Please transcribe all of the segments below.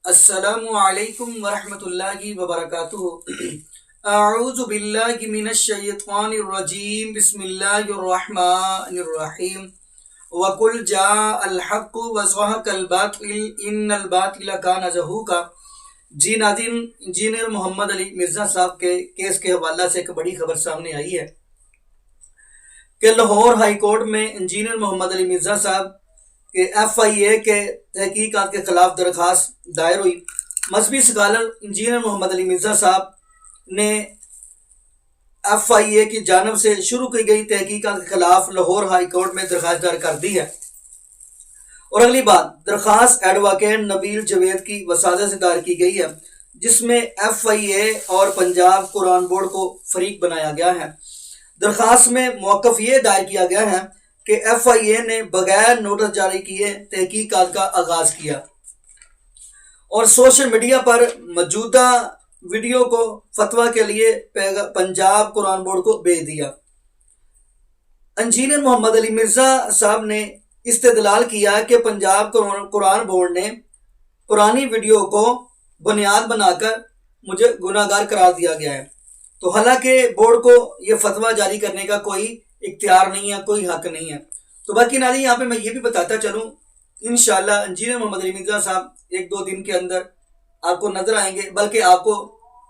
السلام علیکم ورحمۃ اللہ وبرکاتہ۔ اعوذ باللہ من الشیطان الرجیم، بسم اللہ الرحمن الرحیم۔ وَقُلْ جَاءَ الْحَقُّ وَزَهَقَ الْبَاطِلُ إِنَّ الْبَاطِلَ كَانَ زَهُوقًا۔ جی ناظرین، انجینئر محمد علی مرزا صاحب کے کیس کے حوالہ سے ایک بڑی خبر سامنے آئی ہے کہ لاہور ہائی کورٹ میں انجینئر محمد علی مرزا صاحب کہ ایف آئی اے کے تحقیقات کے خلاف درخواست دائر ہوئی۔ مذہبی سکالر انجینئر محمد علی مرزا صاحب نے ایف آئی اے کی جانب سے شروع کی گئی تحقیقات کے خلاف لاہور ہائی کورٹ میں درخواست دائر کر دی ہے۔ اور اگلی بات، درخواست ایڈوکیٹ نبیل جوید کی وساطت سے دائر کی گئی ہے، جس میں ایف آئی اے اور پنجاب قرآن بورڈ کو فریق بنایا گیا ہے۔ درخواست میں موقف یہ دائر کیا گیا ہے کہ ایف آئی اے نے بغیر نوٹس جاری کیے تحقیقات کا آغاز کیا اور سوشل میڈیا پر موجودہ ویڈیو کو فتویٰ کے لیے پنجاب قرآن بورڈ کو بھیج دیا۔ انجینئر محمد علی مرزا صاحب نے استدلال کیا کہ پنجاب قرآن بورڈ نے پرانی ویڈیو کو بنیاد بنا کر مجھے گناہ گار قرار دیا گیا ہے، تو حالانکہ بورڈ کو یہ فتویٰ جاری کرنے کا کوئی اختیار نہیں ہے، کوئی حق نہیں ہے۔ تو باقی ناظرین، یہاں پہ میں یہ بھی بتاتا چلوں، انشاءاللہ انجینئر محمد علی مرزا صاحب ایک دو دن کے اندر آپ کو نظر آئیں گے، بلکہ آپ کو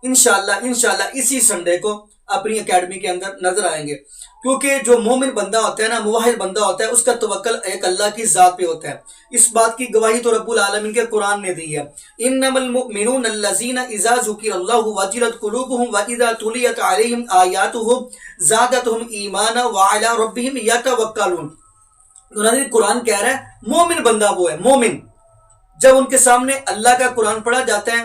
انشاءاللہ اسی سنڈے کو اپنی اکیڈمی کے اندر نظر آئیں گے، کیونکہ جو مومن بندہ ہوتا ہے نا، موحد بندہ ہوتا ہے، اس کا توکل ایک اللہ کی ذات پہ ہوتا ہے۔ اس بات کی گواہی تو رب العالمین کے قرآن نے دی ہے، انما المؤمنون الذین اذا ذکر اللہ وجلت قلوبهم واذا تلیت علیہم آیاتہ زادتہم ایمانا وعلی ربہم یتوکلون۔ تو ناظرین، قرآن کہہ رہا ہے مومن بندہ وہ ہے، مومن جب ان کے سامنے اللہ کا قرآن پڑھا جاتا ہے،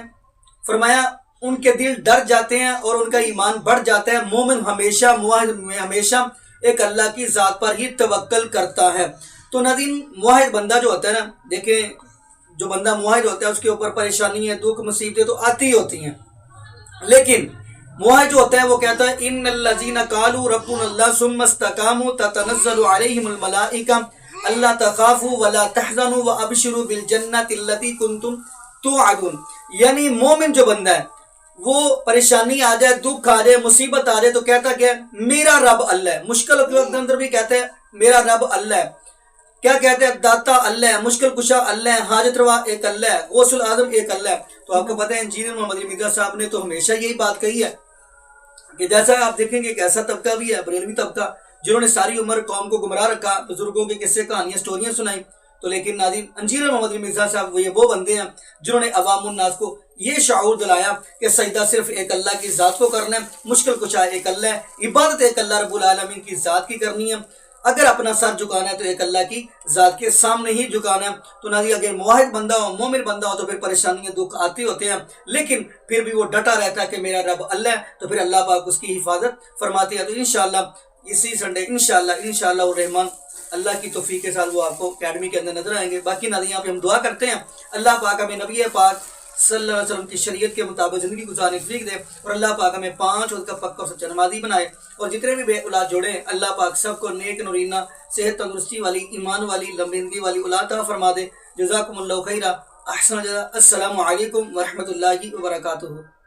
فرمایا ان کے دل ڈر جاتے ہیں اور ان کا ایمان بڑھ جاتا ہے۔ مومن ہمیشہ موحد ہمیشہ ایک اللہ کی ذات پر ہی توکل کرتا ہے۔ تو ناظرین، موحد بندہ جو ہوتا ہے نا، دیکھیں جو بندہ موحد ہوتا ہے اس کے اوپر پریشانی ہے، دکھ مصیبتیں تو آتی ہی ہوتی ہیں، لیکن موحد جو ہوتا ہے وہ کہتا ہے ان الذین قالوا ربنا اللہ ثم استقاموا تتنزل علیہم الملائکہ اللہ تخافوا ولا تحزنوا وابشروا بالجنۃ التی کنتم توعدون۔ یعنی مومن جو بندہ ہے وہ پریشانی آ جائے، دکھ آ جائے، مصیبت آ جائے تو کہتا کیا ہے؟ میرا رب اللہ ہے۔ مشکل کے وقت اندر بھی کہتا ہے میرا رب اللہ ہے۔ کیا کہتے ہیں؟ داتا اللہ ہے، مشکل کشا اللہ ہے، حاجت روا ایک اللہ ہے، غوث العظم ایک اللہ ہے۔ تو آپ کو پتہ ہے انجینئر محمد علی مرزا صاحب نے تو ہمیشہ یہی بات کہی ہے کہ جیسا آپ دیکھیں گے ایک ایسا طبقہ بھی ہے، بریلوی طبقہ، جنہوں نے ساری عمر قوم کو گمراہ رکھا، بزرگوں کے قصے کہانیاں سٹوریاں سنائی، تو لیکن ناظرین انجینئر محمد علی مرزا صاحب وہ بندے ہیں جنہوں نے عوام الناس کو یہ شعور دلایا کہ سجدہ صرف ایک اللہ کی ذات کو کرنا ہے، مشکل کشا ایک اللہ ہے، عبادت ایک اللہ رب العالمین کی ذات کی کرنی ہے، اگر اپنا سر جھکانا ہے تو ایک اللہ کی ذات کے سامنے ہی جھکانا ہے۔ تو ناظرین، اگر موحد بندہ ہو، مومن بندہ ہو تو پھر پریشانیاں دکھ آتے ہوتے ہیں، لیکن پھر بھی وہ ڈٹا رہتا ہے کہ میرا رب اللہ ہے، تو پھر اللہ پاک اس کی حفاظت فرماتے ہیں۔ تو انشاءاللہ اسی سنڈے انشاءاللہ الرحمن اللہ کی توفیق کے ساتھ وہ آپ کو اکیڈمی کے اندر نظر آئیں گے۔ باقی ناظرین، یہاں پہ ہم دعا کرتے ہیں اللہ پاک ہمیں نبی پاک صلی اللہ علیہ وسلم کی شریعت کے مطابق زندگی گزارنے کی توفیق دے، اور اللہ پاک ہمیں 5 وقت کا پکا اور سچا نمازی بنائے، اور جتنے بھی بے اولاد جوڑے ہیں اللہ پاک سب کو نیک نورینہ صحت تندرستی والی، ایمان والی، لمبی زندگی والی اولاد عطا فرما دے۔ جزاکم اللہ خیرا، احسن الجزاء۔ السلام علیکم ورحمۃ اللہ وبرکاتہ۔